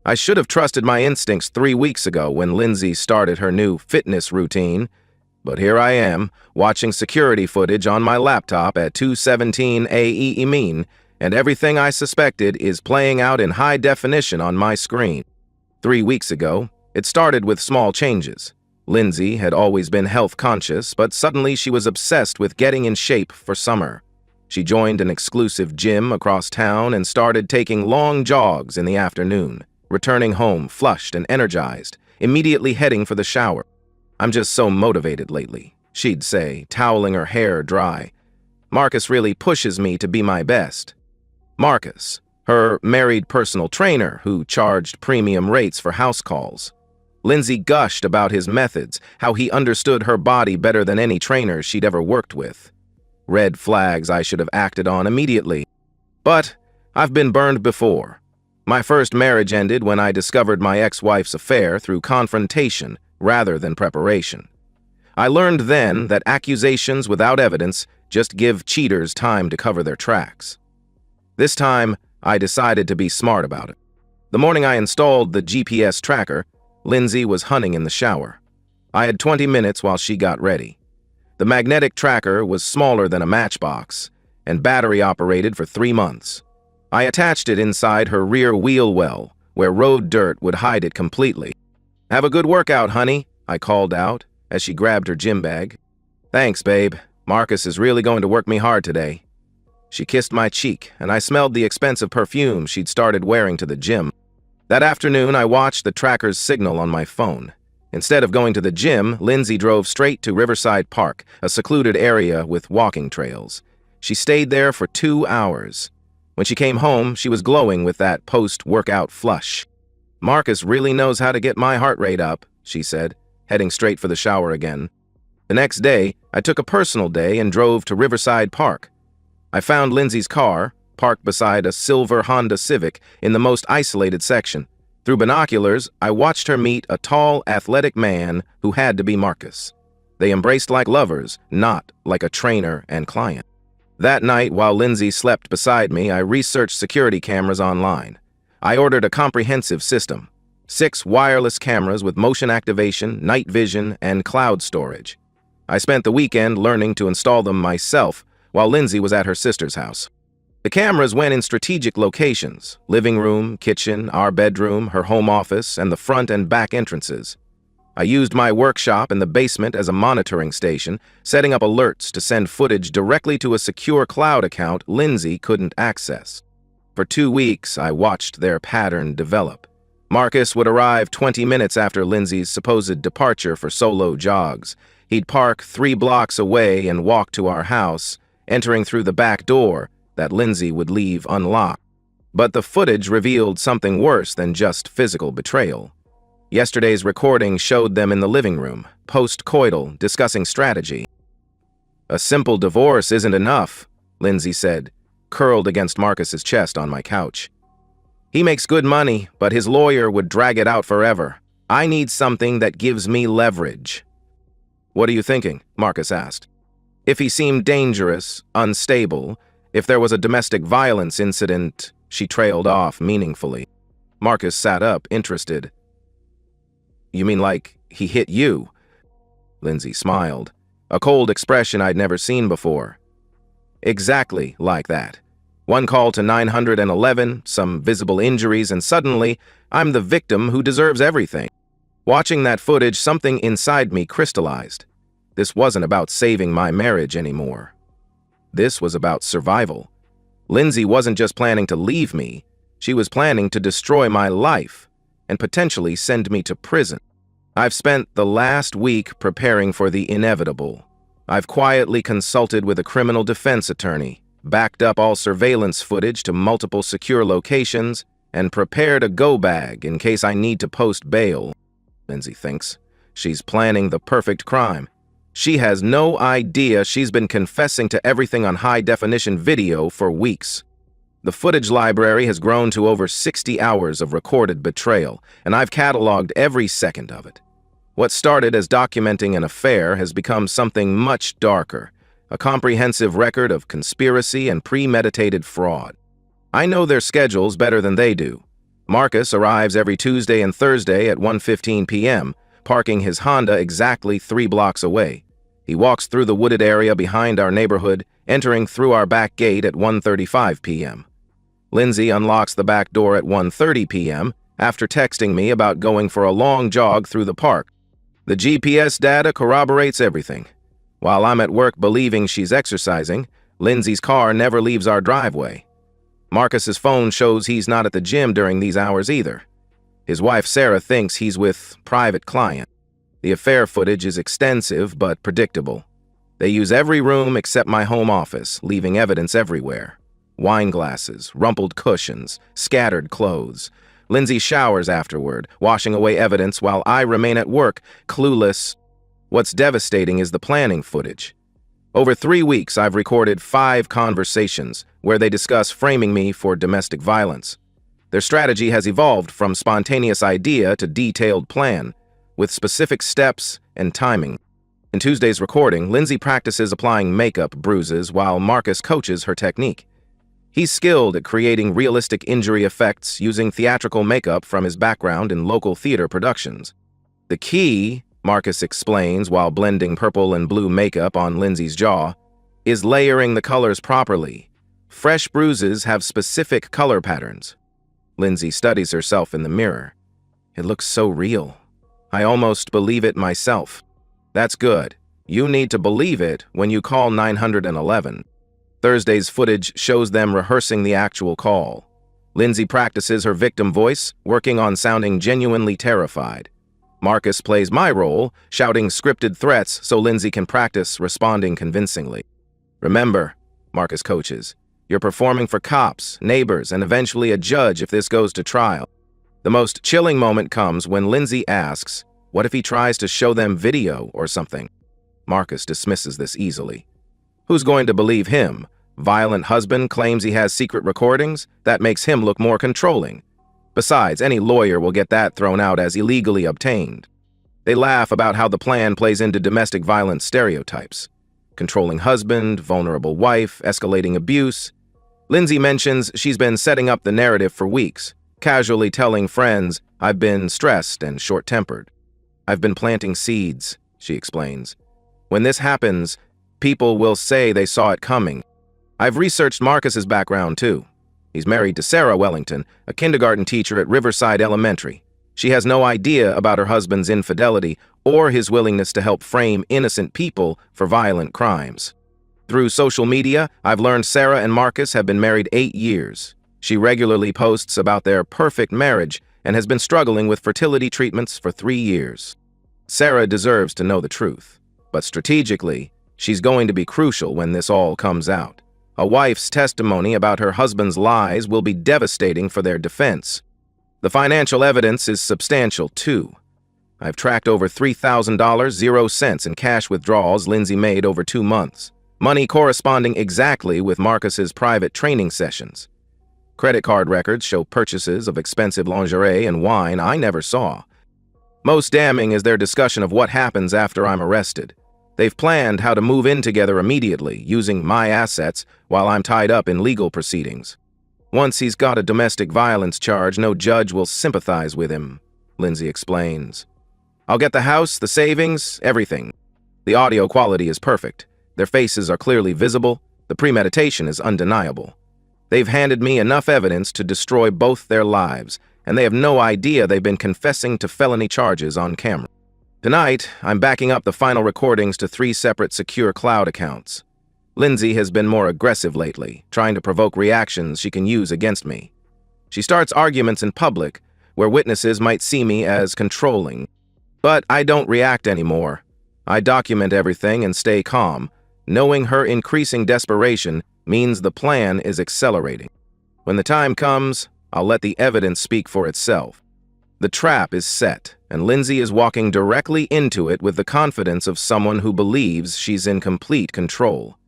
I should have trusted my instincts 3 weeks ago when Lindsay started her new fitness routine, but here I am, watching security footage on my laptop at 2:17 a.m., and everything I suspected is playing out in high definition on my screen. 3 weeks ago, it started with small changes. Lindsay had always been health conscious, but suddenly she was obsessed with getting in shape for summer. She joined an exclusive gym across town and started taking long jogs in the afternoon, returning home flushed and energized, immediately heading for the shower. "I'm just so motivated lately," she'd say, toweling her hair dry. "Marcus really pushes me to be my best." Marcus, her married personal trainer who charged premium rates for house calls. Lindsay gushed about his methods, how he understood her body better than any trainer she'd ever worked with. Red flags I should have acted on immediately. But I've been burned before. My first marriage ended when I discovered my ex-wife's affair through confrontation rather than preparation. I learned then that accusations without evidence just give cheaters time to cover their tracks. This time, I decided to be smart about it. The morning I installed the GPS tracker, Lindsay was hunting in the shower. I had 20 minutes while she got ready. The magnetic tracker was smaller than a matchbox and battery operated for 3 months. I attached it inside her rear wheel well, where road dirt would hide it completely. "Have a good workout, honey," I called out as she grabbed her gym bag. "Thanks, babe. Marcus is really going to work me hard today." She kissed my cheek, and I smelled the expensive perfume she'd started wearing to the gym. That afternoon, I watched the tracker's signal on my phone. Instead of going to the gym, Lindsay drove straight to Riverside Park, a secluded area with walking trails. She stayed there for 2 hours. When she came home, she was glowing with that post-workout flush. "Marcus really knows how to get my heart rate up," she said, heading straight for the shower again. The next day, I took a personal day and drove to Riverside Park. I found Lindsay's car, parked beside a silver Honda Civic in the most isolated section. Through binoculars, I watched her meet a tall, athletic man who had to be Marcus. They embraced like lovers, not like a trainer and client. That night, while Lindsay slept beside me, I researched security cameras online. I ordered a comprehensive system, 6 wireless cameras with motion activation, night vision, and cloud storage. I spent the weekend learning to install them myself while Lindsay was at her sister's house. The cameras went in strategic locations: living room, kitchen, our bedroom, her home office, and the front and back entrances. I used my workshop in the basement as a monitoring station, setting up alerts to send footage directly to a secure cloud account Lindsay couldn't access. For 2 weeks, I watched their pattern develop. Marcus would arrive 20 minutes after Lindsay's supposed departure for solo jogs. He'd park 3 blocks away and walk to our house, entering through the back door that Lindsay would leave unlocked. But the footage revealed something worse than just physical betrayal. Yesterday's recording showed them in the living room, post-coital, discussing strategy. "A simple divorce isn't enough," Lindsay said, curled against Marcus's chest on my couch. "He makes good money, but his lawyer would drag it out forever. I need something that gives me leverage." "What are you thinking?" Marcus asked. "If he seemed dangerous, unstable, if there was a domestic violence incident," she trailed off meaningfully. Marcus sat up, interested. "You mean like he hit you?" Lindsay smiled, a cold expression I'd never seen before. "Exactly like that. One call to 911, some visible injuries, and suddenly I'm the victim who deserves everything." Watching that footage, something inside me crystallized. This wasn't about saving my marriage anymore. This was about survival. Lindsay wasn't just planning to leave me, she was planning to destroy my life and potentially send me to prison. I've spent the last week preparing for the inevitable. I've quietly consulted with a criminal defense attorney, backed up all surveillance footage to multiple secure locations, and prepared a go bag in case I need to post bail. Lindsay thinks she's planning the perfect crime. She has no idea she's been confessing to everything on high-definition video for weeks. The footage library has grown to over 60 hours of recorded betrayal, and I've cataloged every second of it. What started as documenting an affair has become something much darker, a comprehensive record of conspiracy and premeditated fraud. I know their schedules better than they do. Marcus arrives every Tuesday and Thursday at 1:15 p.m., parking his Honda exactly 3 blocks away. He walks through the wooded area behind our neighborhood, entering through our back gate at 1:35 p.m. Lindsay unlocks the back door at 1:30 p.m. after texting me about going for a long jog through the park. The GPS data corroborates everything. While I'm at work believing she's exercising, Lindsay's car never leaves our driveway. Marcus's phone shows he's not at the gym during these hours either. His wife Sarah thinks he's with private client. The affair footage is extensive but predictable. They use every room except my home office, leaving evidence everywhere. Wine glasses, rumpled cushions, scattered clothes. Lindsay showers afterward, washing away evidence while I remain at work, clueless. What's devastating is the planning footage. Over 3 weeks, I've recorded 5 conversations where they discuss framing me for domestic violence. Their strategy has evolved from spontaneous idea to detailed plan, with specific steps and timing. In Tuesday's recording, Lindsay practices applying makeup bruises while Marcus coaches her technique. He's skilled at creating realistic injury effects using theatrical makeup from his background in local theater productions. The key, Marcus explains while blending purple and blue makeup on Lindsay's jaw, is layering the colors properly. Fresh bruises have specific color patterns. Lindsay studies herself in the mirror. It looks so real. I almost believe it myself. That's good. You need to believe it when you call 911. Thursday's footage shows them rehearsing the actual call. Lindsay practices her victim voice, working on sounding genuinely terrified. Marcus plays my role, shouting scripted threats so Lindsay can practice responding convincingly. Remember, Marcus coaches, you're performing for cops, neighbors, and eventually a judge if this goes to trial. The most chilling moment comes when Lindsay asks, what if he tries to show them video or something? Marcus dismisses this easily. Who's going to believe him? Violent husband claims he has secret recordings? That makes him look more controlling. Besides, any lawyer will get that thrown out as illegally obtained. They laugh about how the plan plays into domestic violence stereotypes. Controlling husband, vulnerable wife, escalating abuse. Lindsay mentions she's been setting up the narrative for weeks, casually telling friends, I've been stressed and short-tempered. I've been planting seeds, she explains. When this happens, people will say they saw it coming. I've researched Marcus's background too. He's married to Sarah Wellington, a kindergarten teacher at Riverside Elementary. She has no idea about her husband's infidelity or his willingness to help frame innocent people for violent crimes. Through social media, I've learned Sarah and Marcus have been married 8 years. She regularly posts about their perfect marriage and has been struggling with fertility treatments for 3 years. Sarah deserves to know the truth, but strategically, she's going to be crucial when this all comes out. A wife's testimony about her husband's lies will be devastating for their defense. The financial evidence is substantial, too. I've tracked over $3,000, 0 cents in cash withdrawals Lindsay made over 2 months, money corresponding exactly with Marcus's private training sessions. Credit card records show purchases of expensive lingerie and wine I never saw. Most damning is their discussion of what happens after I'm arrested. They've planned how to move in together immediately, using my assets while I'm tied up in legal proceedings. Once he's got a domestic violence charge, no judge will sympathize with him, Lindsay explains. I'll get the house, the savings, everything. The audio quality is perfect. Their faces are clearly visible. The premeditation is undeniable. They've handed me enough evidence to destroy both their lives, and they have no idea they've been confessing to felony charges on camera. Tonight, I'm backing up the final recordings to 3 separate secure cloud accounts. Lindsay has been more aggressive lately, trying to provoke reactions she can use against me. She starts arguments in public, where witnesses might see me as controlling. But I don't react anymore. I document everything and stay calm, knowing her increasing desperation means the plan is accelerating. When the time comes, I'll let the evidence speak for itself. The trap is set, and Lindsay is walking directly into it with the confidence of someone who believes she's in complete control.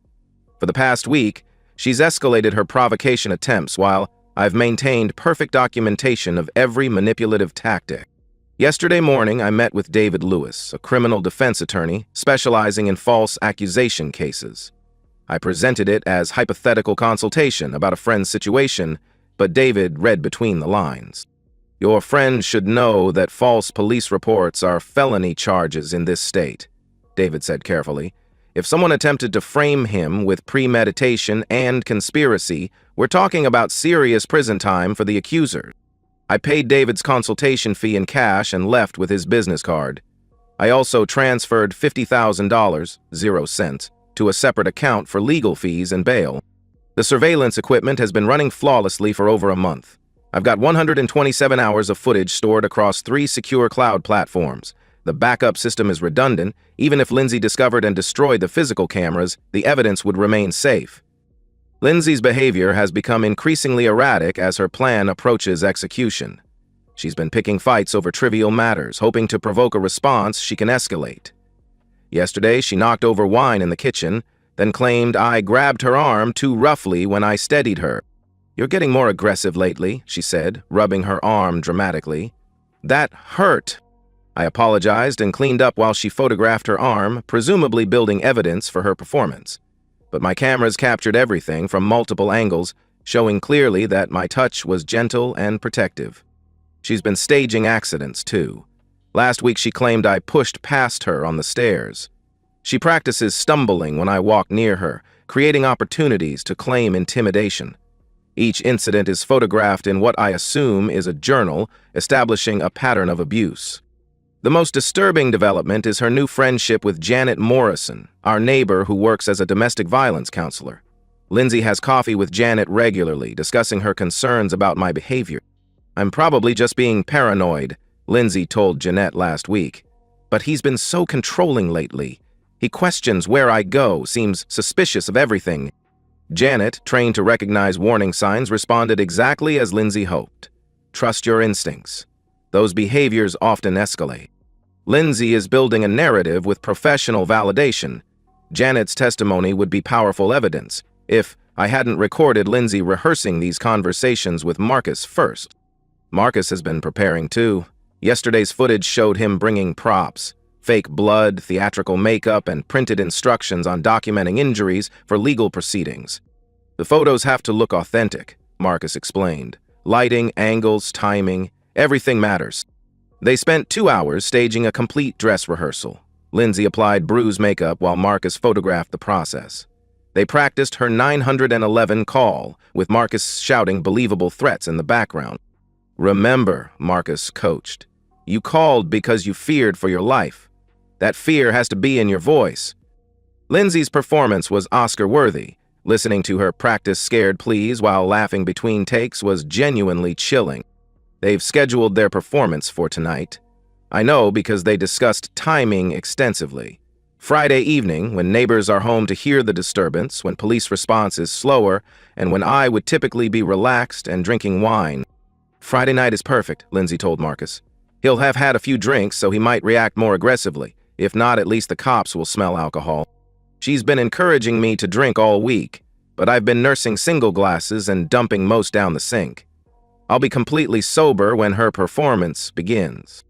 For the past week, she's escalated her provocation attempts while I've maintained perfect documentation of every manipulative tactic. Yesterday morning, I met with David Lewis, a criminal defense attorney specializing in false accusation cases. I presented it as hypothetical consultation about a friend's situation, but David read between the lines. Your friend should know that false police reports are felony charges in this state, David said carefully. If someone attempted to frame him with premeditation and conspiracy, we're talking about serious prison time for the accuser. I paid David's consultation fee in cash and left with his business card. I also transferred $50,000, 0 cents, to a separate account for legal fees and bail. The surveillance equipment has been running flawlessly for over a month. I've got 127 hours of footage stored across 3 secure cloud platforms. The backup system is redundant. Even if Lindsay discovered and destroyed the physical cameras, the evidence would remain safe. Lindsay's behavior has become increasingly erratic as her plan approaches execution. She's been picking fights over trivial matters, hoping to provoke a response she can escalate. Yesterday, she knocked over wine in the kitchen, then claimed I grabbed her arm too roughly when I steadied her. "You're getting more aggressive lately," she said, rubbing her arm dramatically. "That hurt." I apologized and cleaned up while she photographed her arm, presumably building evidence for her performance. But my cameras captured everything from multiple angles, showing clearly that my touch was gentle and protective. She's been staging accidents, too. Last week she claimed I pushed past her on the stairs. She practices stumbling when I walk near her, creating opportunities to claim intimidation. Each incident is photographed in what I assume is a journal, establishing a pattern of abuse. The most disturbing development is her new friendship with Janet Morrison, our neighbor who works as a domestic violence counselor. Lindsay has coffee with Janet regularly, discussing her concerns about my behavior. "I'm probably just being paranoid," Lindsay told Jeanette last week. "But he's been so controlling lately. He questions where I go, seems suspicious of everything." Janet, trained to recognize warning signs, responded exactly as Lindsay hoped. "Trust your instincts. Those behaviors often escalate." Lindsay is building a narrative with professional validation. Janet's testimony would be powerful evidence if I hadn't recorded Lindsay rehearsing these conversations with Marcus first. Marcus has been preparing too. Yesterday's footage showed him bringing props, fake blood, theatrical makeup, and printed instructions on documenting injuries for legal proceedings. "The photos have to look authentic," Marcus explained. "Lighting, angles, timing, everything matters." They spent 2 hours staging a complete dress rehearsal. Lindsay applied bruise makeup while Marcus photographed the process. They practiced her 911 call, with Marcus shouting believable threats in the background. "Remember," Marcus coached, "you called because you feared for your life. That fear has to be in your voice." Lindsay's performance was Oscar-worthy. Listening to her practice scared pleas while laughing between takes was genuinely chilling. They've scheduled their performance for tonight. I know because they discussed timing extensively. Friday evening, when neighbors are home to hear the disturbance, when police response is slower, and when I would typically be relaxed and drinking wine. "Friday night is perfect," Lindsay told Marcus. "He'll have had a few drinks, so he might react more aggressively. If not, at least the cops will smell alcohol." She's been encouraging me to drink all week, but I've been nursing single glasses and dumping most down the sink. I'll be completely sober when her performance begins.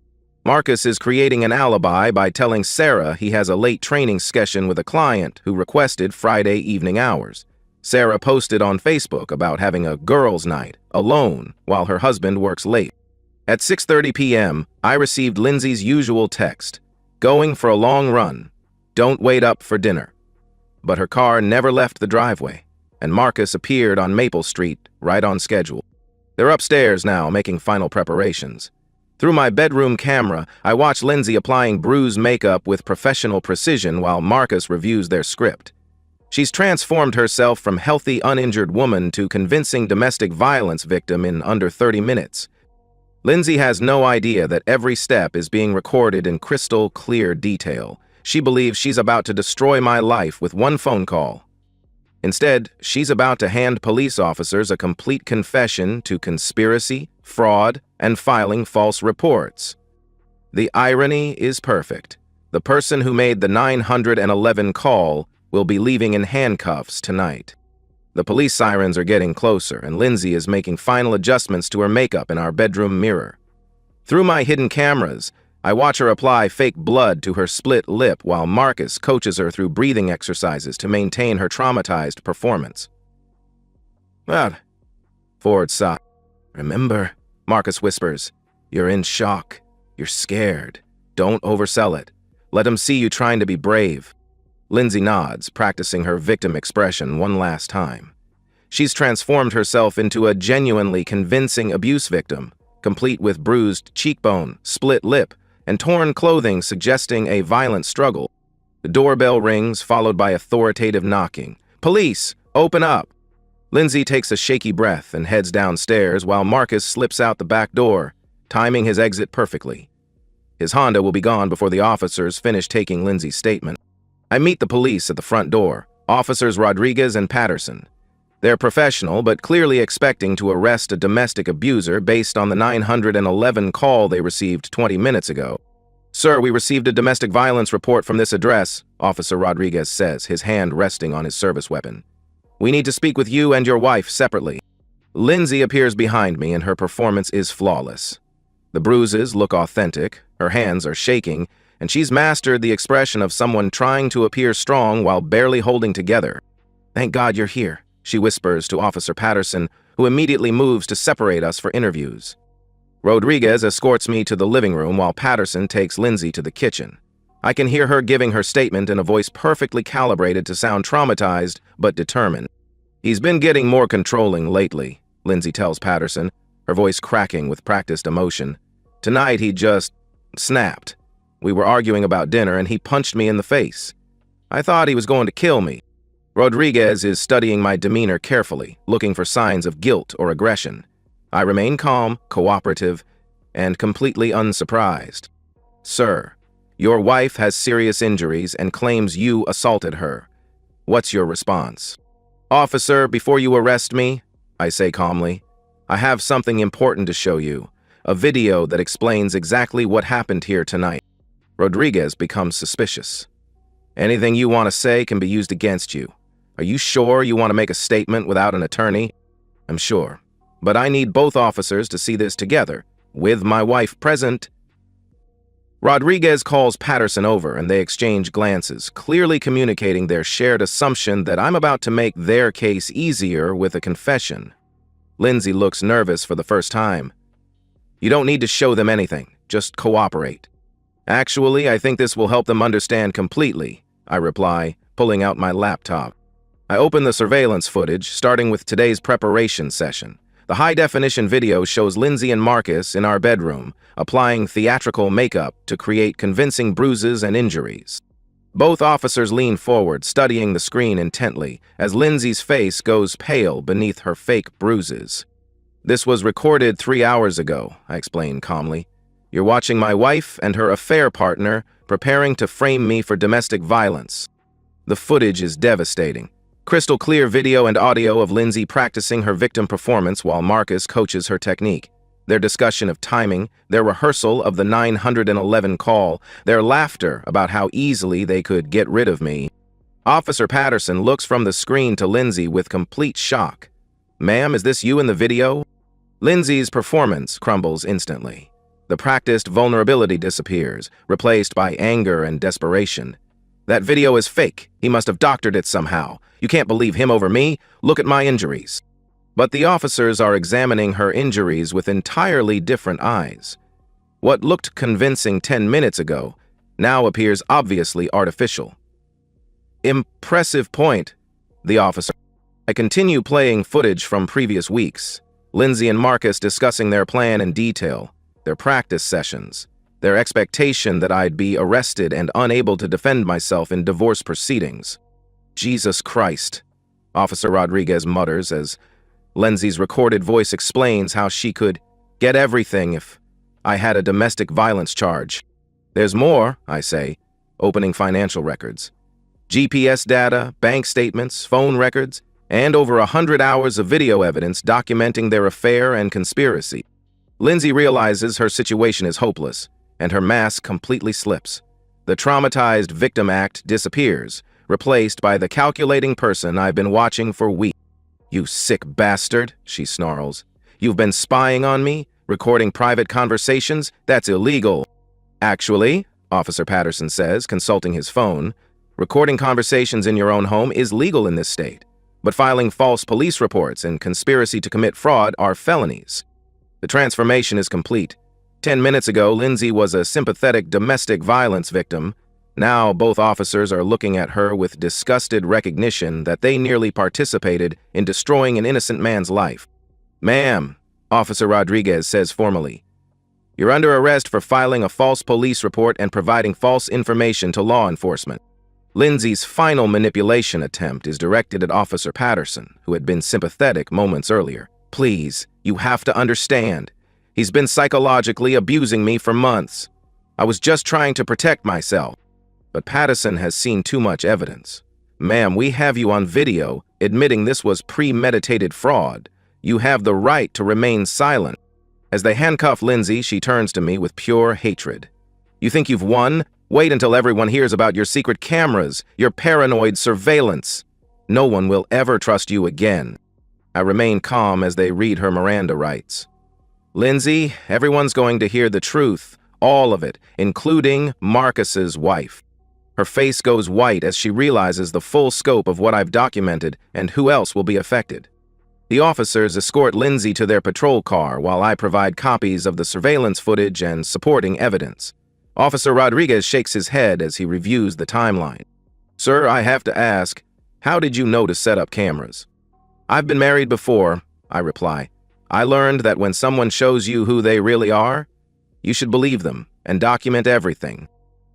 Marcus is creating an alibi by telling Sarah he has a late training session with a client who requested Friday evening hours. Sarah posted on Facebook about having a girls' night, alone, while her husband works late. At 6:30 p.m., I received Lindsay's usual text, "Going for a long run. Don't wait up for dinner." But her car never left the driveway, and Marcus appeared on Maple Street, right on schedule. They're upstairs now, making final preparations. Through my bedroom camera, I watch Lindsay applying bruise makeup with professional precision while Marcus reviews their script. She's transformed herself from healthy, uninjured woman to convincing domestic violence victim in under 30 minutes. Lindsay has no idea that every step is being recorded in crystal clear detail. She believes she's about to destroy my life with one phone call. Instead, she's about to hand police officers a complete confession to conspiracy, fraud, and filing false reports. The irony is perfect. The person who made the 911 call will be leaving in handcuffs tonight. The police sirens are getting closer, and Lindsay is making final adjustments to her makeup in our bedroom mirror. Through my hidden cameras, I watch her apply fake blood to her split lip while Marcus coaches her through breathing exercises to maintain her traumatized performance. "Well," Ford sighed. "Remember," Marcus whispers, You're in shock. You're scared. Don't oversell it. Let him see you trying to be brave. Lindsay nods, practicing her victim expression one last time. She's transformed herself into a genuinely convincing abuse victim, complete with bruised cheekbone, split lip, and torn clothing suggesting a violent struggle. The doorbell rings, followed by authoritative knocking. "Police! Open up!" Lindsay takes a shaky breath and heads downstairs while Marcus slips out the back door, timing his exit perfectly. His Honda will be gone before the officers finish taking Lindsay's statement. I meet the police at the front door, Officers Rodriguez and Patterson. They're professional, but clearly expecting to arrest a domestic abuser based on the 911 call they received 20 minutes ago. "Sir, we received a domestic violence report from this address," Officer Rodriguez says, his hand resting on his service weapon. "We need to speak with you and your wife separately." Lindsay appears behind me and her performance is flawless. The bruises look authentic, her hands are shaking, and she's mastered the expression of someone trying to appear strong while barely holding together. "Thank God you're here," she whispers to Officer Patterson, who immediately moves to separate us for interviews. Rodriguez escorts me to the living room while Patterson takes Lindsay to the kitchen. I can hear her giving her statement in a voice perfectly calibrated to sound traumatized but determined. "He's been getting more controlling lately," Lindsay tells Patterson, her voice cracking with practiced emotion. "Tonight he just snapped. We were arguing about dinner and he punched me in the face. I thought he was going to kill me." Rodriguez is studying my demeanor carefully, looking for signs of guilt or aggression. I remain calm, cooperative, and completely unsurprised. "Sir, your wife has serious injuries and claims you assaulted her. What's your response?" "Officer, before you arrest me," I say calmly, "I have something important to show you, a video that explains exactly what happened here tonight." Rodriguez becomes suspicious. "Anything you want to say can be used against you. Are you sure you want to make a statement without an attorney?" "I'm sure, but I need both officers to see this together, with my wife present." Rodriguez calls Patterson over and they exchange glances, clearly communicating their shared assumption that I'm about to make their case easier with a confession. Lindsay looks nervous for the first time. "You don't need to show them anything, just cooperate." "Actually, I think this will help them understand completely," I reply, pulling out my laptop. I open the surveillance footage, starting with today's preparation session. The high-definition video shows Lindsay and Marcus in our bedroom, applying theatrical makeup to create convincing bruises and injuries. Both officers lean forward, studying the screen intently, as Lindsay's face goes pale beneath her fake bruises. "This was recorded 3 hours ago," I explain calmly. "You're watching my wife and her affair partner preparing to frame me for domestic violence." The footage is devastating. Crystal clear video and audio of Lindsay practicing her victim performance while Marcus coaches her technique. Their discussion of timing, their rehearsal of the 911 call, their laughter about how easily they could get rid of me. Officer Patterson looks from the screen to Lindsay with complete shock. "Ma'am, is this you in the video?" Lindsay's performance crumbles instantly. The practiced vulnerability disappears, replaced by anger and desperation. "That video is fake. He must have doctored it somehow. You can't believe him over me. Look at my injuries." But the officers are examining her injuries with entirely different eyes. What looked convincing 10 minutes ago now appears obviously artificial. "Impressive point," the officer. I continue playing footage from previous weeks. Lindsay and Marcus discussing their plan in detail, their practice sessions, their expectation that I'd be arrested and unable to defend myself in divorce proceedings. "Jesus Christ," Officer Rodriguez mutters as Lindsay's recorded voice explains how she could get everything if I had a domestic violence charge. "There's more," I say, opening financial records. GPS data, bank statements, phone records, and over 100 hours of video evidence documenting their affair and conspiracy. Lindsay realizes her situation is hopeless, and her mask completely slips. The traumatized victim act disappears, replaced by the calculating person I've been watching for weeks. "You sick bastard," she snarls. "You've been spying on me, recording private conversations? That's illegal." "Actually," Officer Patterson says, consulting his phone, "recording conversations in your own home is legal in this state, but filing false police reports and conspiracy to commit fraud are felonies." The transformation is complete. 10 minutes ago, Lindsay was a sympathetic domestic violence victim. Now, both officers are looking at her with disgusted recognition that they nearly participated in destroying an innocent man's life. "Ma'am," Officer Rodriguez says formally, "you're under arrest for filing a false police report and providing false information to law enforcement." Lindsay's final manipulation attempt is directed at Officer Patterson, who had been sympathetic moments earlier. "Please, you have to understand. He's been psychologically abusing me for months. I was just trying to protect myself." But Patterson has seen too much evidence. "Ma'am, we have you on video admitting this was premeditated fraud. You have the right to remain silent." As they handcuff Lindsay, she turns to me with pure hatred. "You think you've won? Wait until everyone hears about your secret cameras, your paranoid surveillance. No one will ever trust you again." I remain calm as they read her Miranda rights. "Lindsay, everyone's going to hear the truth, all of it, including Marcus's wife." Her face goes white as she realizes the full scope of what I've documented and who else will be affected. The officers escort Lindsay to their patrol car while I provide copies of the surveillance footage and supporting evidence. Officer Rodriguez shakes his head as he reviews the timeline. "Sir, I have to ask, how did you know to set up cameras?" "I've been married before," I reply. "I learned that when someone shows you who they really are, you should believe them and document everything."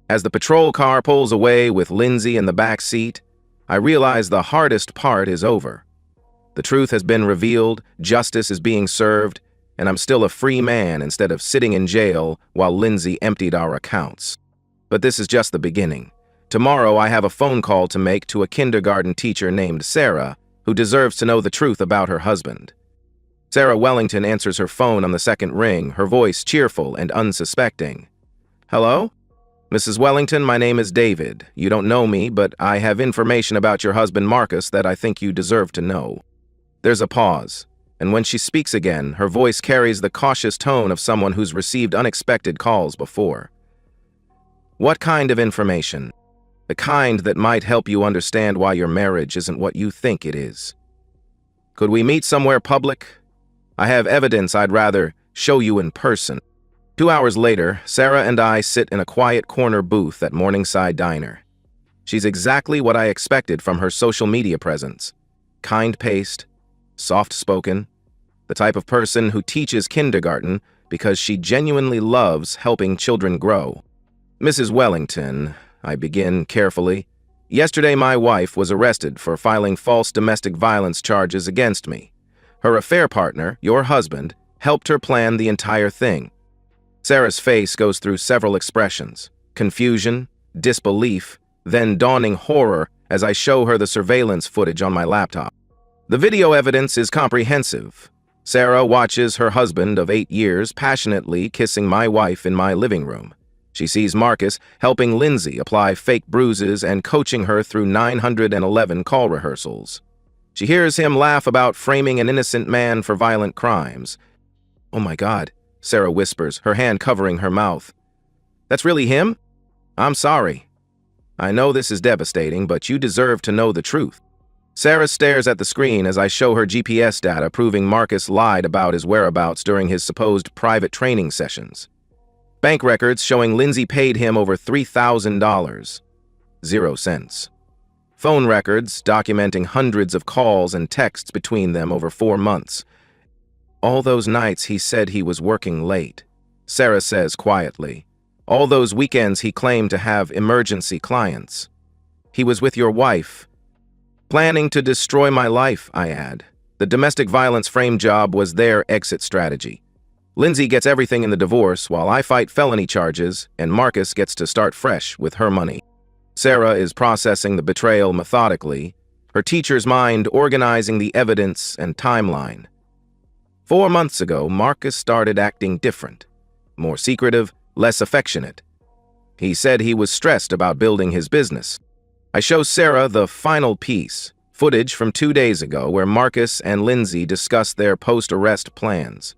As the patrol car pulls away with Lindsay in the back seat, I realize the hardest part is over. The truth has been revealed, justice is being served, and I'm still a free man instead of sitting in jail while Lindsay emptied our accounts. But this is just the beginning. Tomorrow I have a phone call to make to a kindergarten teacher named Sarah, who deserves to know the truth about her husband. Sarah Wellington answers her phone on the second ring, her voice cheerful and unsuspecting. "Hello? Mrs. Wellington, my name is David. You don't know me, but I have information about your husband Marcus that I think you deserve to know." There's a pause, and when she speaks again, her voice carries the cautious tone of someone who's received unexpected calls before. "What kind of information?" "The kind that might help you understand why your marriage isn't what you think it is." "Could we meet somewhere public? I have evidence I'd rather show you in person." 2 hours later, Sarah and I sit in a quiet corner booth at Morningside Diner. She's exactly what I expected from her social media presence. Kind-paced, soft-spoken, the type of person who teaches kindergarten because she genuinely loves helping children grow. "Mrs. Wellington," I begin carefully, "yesterday my wife was arrested for filing false domestic violence charges against me. Her affair partner, your husband, helped her plan the entire thing." Sarah's face goes through several expressions: confusion, disbelief, then dawning horror as I show her the surveillance footage on my laptop. The video evidence is comprehensive. Sarah watches her husband of 8 years passionately kissing my wife in my living room. She sees Marcus helping Lindsay apply fake bruises and coaching her through 911 call rehearsals. She hears him laugh about framing an innocent man for violent crimes. "Oh my God," Sarah whispers, her hand covering her mouth. "That's really him? I'm sorry. I know this is devastating, but you deserve to know the truth." Sarah stares at the screen as I show her GPS data proving Marcus lied about his whereabouts during his supposed private training sessions. Bank records showing Lindsay paid him over $3,000. 0 cents. Phone records documenting hundreds of calls and texts between them over 4 months. "All those nights he said he was working late," Sarah says quietly. "All those weekends he claimed to have emergency clients. He was with your wife. Planning to destroy my life," I add. The domestic violence frame job was their exit strategy. Lindsay gets everything in the divorce while I fight felony charges, and Marcus gets to start fresh with her money. Sarah is processing the betrayal methodically, her teacher's mind organizing the evidence and timeline. 4 months ago, Marcus started acting different, more secretive, less affectionate. He said he was stressed about building his business. I show Sarah the final piece, footage from 2 days ago where Marcus and Lindsay discuss their post-arrest plans.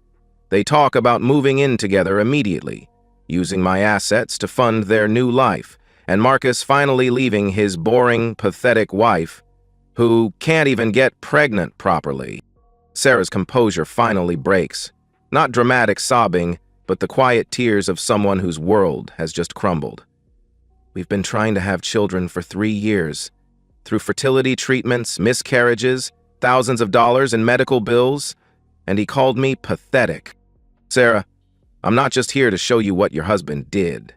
They talk about moving in together immediately, using my assets to fund their new life, and Marcus finally leaving his boring, pathetic wife, who can't even get pregnant properly. Sarah's composure finally breaks. Not dramatic sobbing, but the quiet tears of someone whose world has just crumbled. We've been trying to have children for 3 years. Through fertility treatments, miscarriages, thousands of dollars in medical bills, and he called me pathetic. Sarah, I'm not just here to show you what your husband did.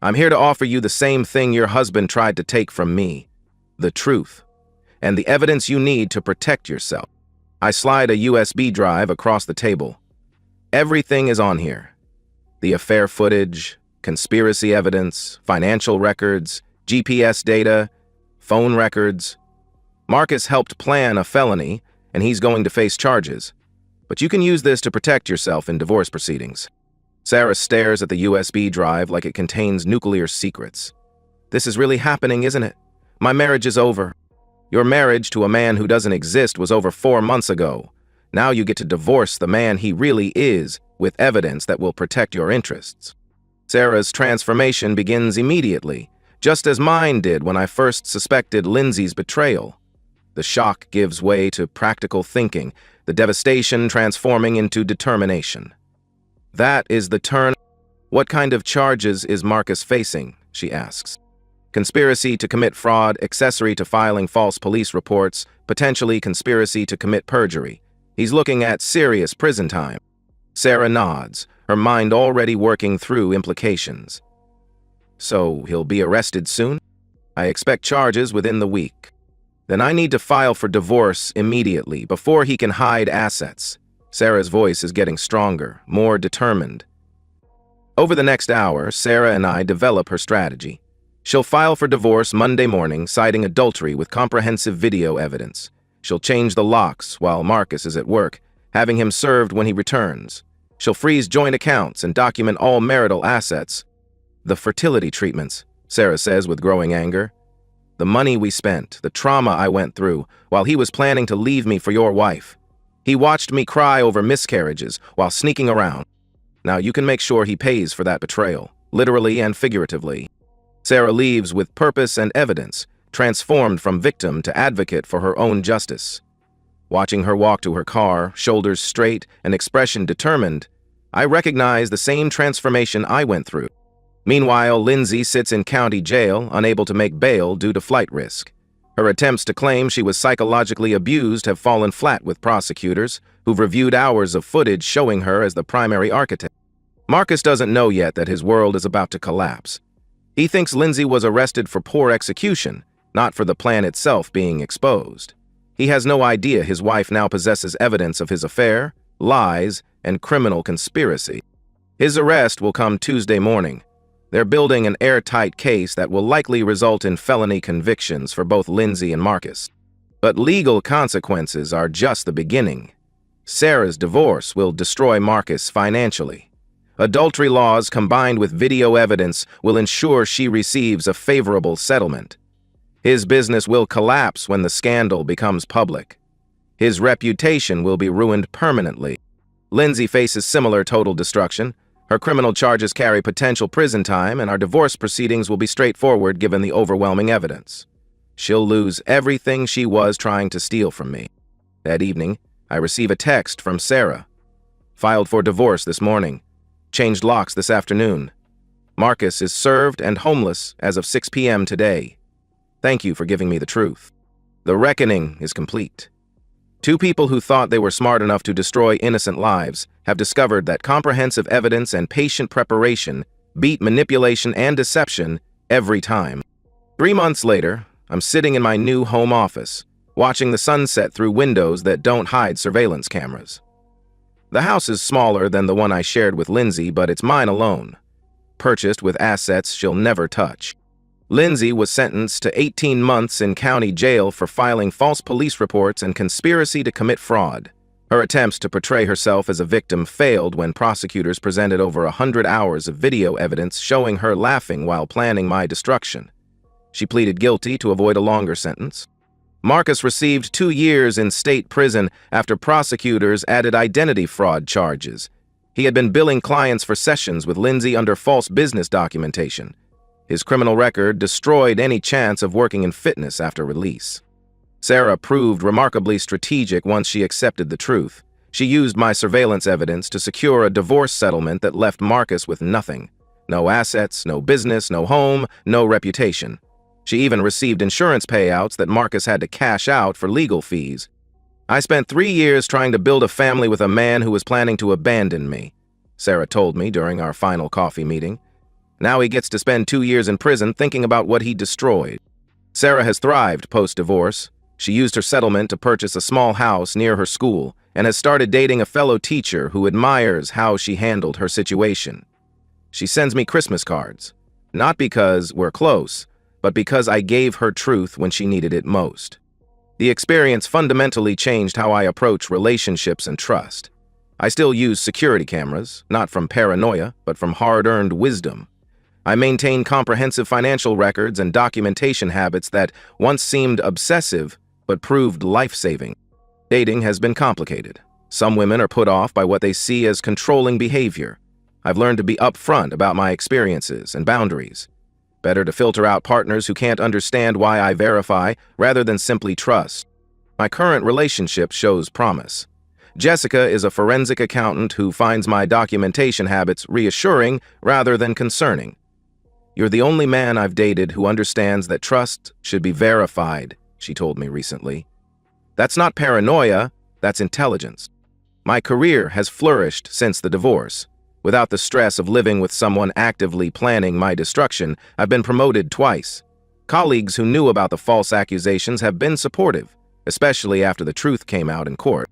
I'm here to offer you the same thing your husband tried to take from me, the truth, and the evidence you need to protect yourself. I slide a USB drive across the table. Everything is on here. The affair footage, conspiracy evidence, financial records, GPS data, phone records. Marcus helped plan a felony, and he's going to face charges. But you can use this to protect yourself in divorce proceedings. Sarah stares at the USB drive like it contains nuclear secrets. This is really happening, isn't it? My marriage is over. Your marriage to a man who doesn't exist was over 4 months ago. Now you get to divorce the man he really is with evidence that will protect your interests. Sarah's transformation begins immediately, just as mine did when I first suspected Lindsay's betrayal. The shock gives way to practical thinking, the devastation transforming into determination. That is the turn. What kind of charges is Marcus facing? She asks. Conspiracy to commit fraud, accessory to filing false police reports, potentially conspiracy to commit perjury. He's looking at serious prison time. Sarah nods, her mind already working through implications. So he'll be arrested soon? I expect charges within the week. Then I need to file for divorce immediately, before he can hide assets. Sarah's voice is getting stronger, more determined. Over the next hour, Sarah and I develop her strategy. She'll file for divorce Monday morning, citing adultery with comprehensive video evidence. She'll change the locks while Marcus is at work, having him served when he returns. She'll freeze joint accounts and document all marital assets. The fertility treatments, Sarah says with growing anger. The money we spent, the trauma I went through, while he was planning to leave me for your wife. He watched me cry over miscarriages while sneaking around. Now you can make sure he pays for that betrayal, literally and figuratively. Sarah leaves with purpose and evidence, transformed from victim to advocate for her own justice. Watching her walk to her car, shoulders straight and expression determined, I recognize the same transformation I went through. Meanwhile, Lindsay sits in county jail, unable to make bail due to flight risk. Her attempts to claim she was psychologically abused have fallen flat with prosecutors, who've reviewed hours of footage showing her as the primary architect. Marcus doesn't know yet that his world is about to collapse. He thinks Lindsay was arrested for poor execution, not for the plan itself being exposed. He has no idea his wife now possesses evidence of his affair, lies, and criminal conspiracy. His arrest will come Tuesday morning. They're building an airtight case that will likely result in felony convictions for both Lindsay and Marcus. But legal consequences are just the beginning. Sarah's divorce will destroy Marcus financially. Adultery laws combined with video evidence will ensure she receives a favorable settlement. His business will collapse when the scandal becomes public. His reputation will be ruined permanently. Lindsay faces similar total destruction. Her criminal charges carry potential prison time, and our divorce proceedings will be straightforward given the overwhelming evidence. She'll lose everything she was trying to steal from me. That evening, I receive a text from Sarah. Filed for divorce this morning. Changed locks this afternoon. Marcus is served and homeless as of 6 p.m. today. Thank you for giving me the truth. The reckoning is complete. 2 people who thought they were smart enough to destroy innocent lives have discovered that comprehensive evidence and patient preparation beat manipulation and deception every time. 3 months later, I'm sitting in my new home office, watching the sunset through windows that don't hide surveillance cameras. The house is smaller than the one I shared with Lindsay, but it's mine alone, purchased with assets she'll never touch. Lindsay was sentenced to 18 months in county jail for filing false police reports and conspiracy to commit fraud. Her attempts to portray herself as a victim failed when prosecutors presented over 100 hours of video evidence showing her laughing while planning my destruction. She pleaded guilty to avoid a longer sentence. Marcus received 2 years in state prison after prosecutors added identity fraud charges. He had been billing clients for sessions with Lindsay under false business documentation. His criminal record destroyed any chance of working in fitness after release. Sarah proved remarkably strategic once she accepted the truth. She used my surveillance evidence to secure a divorce settlement that left Marcus with nothing. No assets, no business, no home, no reputation. She even received insurance payouts that Marcus had to cash out for legal fees. I spent 3 years trying to build a family with a man who was planning to abandon me, Sarah told me during our final coffee meeting. Now he gets to spend 2 years in prison thinking about what he destroyed. Sarah has thrived post-divorce. She used her settlement to purchase a small house near her school and has started dating a fellow teacher who admires how she handled her situation. She sends me Christmas cards, not because we're close, but because I gave her truth when she needed it most. The experience fundamentally changed how I approach relationships and trust. I still use security cameras, not from paranoia, but from hard-earned wisdom. I maintain comprehensive financial records and documentation habits that once seemed obsessive, but proved life-saving. Dating has been complicated. Some women are put off by what they see as controlling behavior. I've learned to be upfront about my experiences and boundaries. Better to filter out partners who can't understand why I verify rather than simply trust. My current relationship shows promise. Jessica is a forensic accountant who finds my documentation habits reassuring rather than concerning. You're the only man I've dated who understands that trust should be verified, she told me recently. That's not paranoia, that's intelligence. My career has flourished since the divorce. Without the stress of living with someone actively planning my destruction, I've been promoted twice. Colleagues who knew about the false accusations have been supportive, especially after the truth came out in court.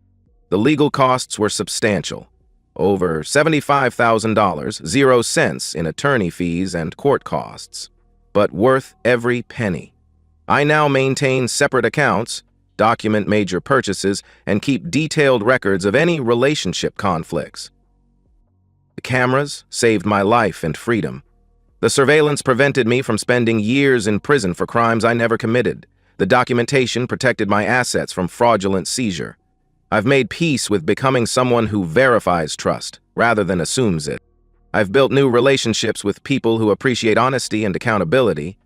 The legal costs were substantial. Over $75,000, 0 cents in attorney fees and court costs, but worth every penny. I now maintain separate accounts, document major purchases, and keep detailed records of any relationship conflicts. The cameras saved my life and freedom. The surveillance prevented me from spending years in prison for crimes I never committed. The documentation protected my assets from fraudulent seizure. I've made peace with becoming someone who verifies trust, rather than assumes it. I've built new relationships with people who appreciate honesty and accountability.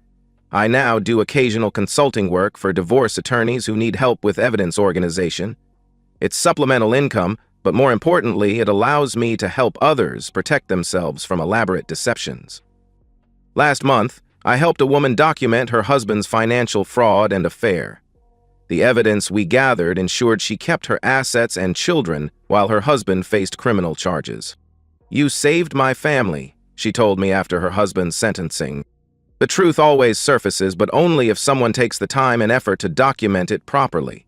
I now do occasional consulting work for divorce attorneys who need help with evidence organization. It's supplemental income, but more importantly, it allows me to help others protect themselves from elaborate deceptions. Last month, I helped a woman document her husband's financial fraud and affair. The evidence we gathered ensured she kept her assets and children while her husband faced criminal charges. "You saved my family," she told me after her husband's sentencing. The truth always surfaces, but only if someone takes the time and effort to document it properly.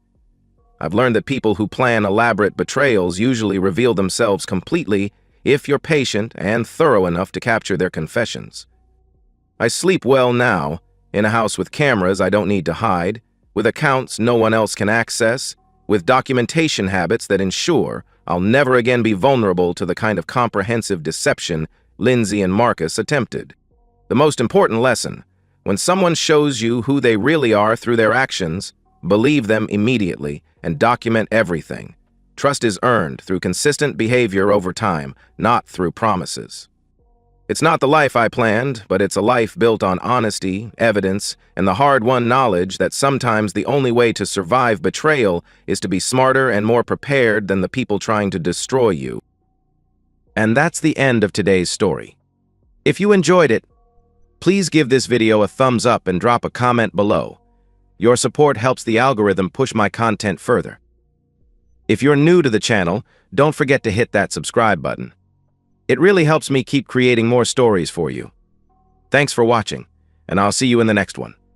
I've learned that people who plan elaborate betrayals usually reveal themselves completely if you're patient and thorough enough to capture their confessions. I sleep well now, in a house with cameras I don't need to hide, with accounts no one else can access, with documentation habits that ensure I'll never again be vulnerable to the kind of comprehensive deception Lindsay and Marcus attempted. The most important lesson: when someone shows you who they really are through their actions, believe them immediately and document everything. Trust is earned through consistent behavior over time, not through promises. It's not the life I planned, but it's a life built on honesty, evidence, and the hard-won knowledge that sometimes the only way to survive betrayal is to be smarter and more prepared than the people trying to destroy you. And that's the end of today's story. If you enjoyed it, please give this video a thumbs up and drop a comment below. Your support helps the algorithm push my content further. If you're new to the channel, don't forget to hit that subscribe button. It really helps me keep creating more stories for you. Thanks for watching, and I'll see you in the next one.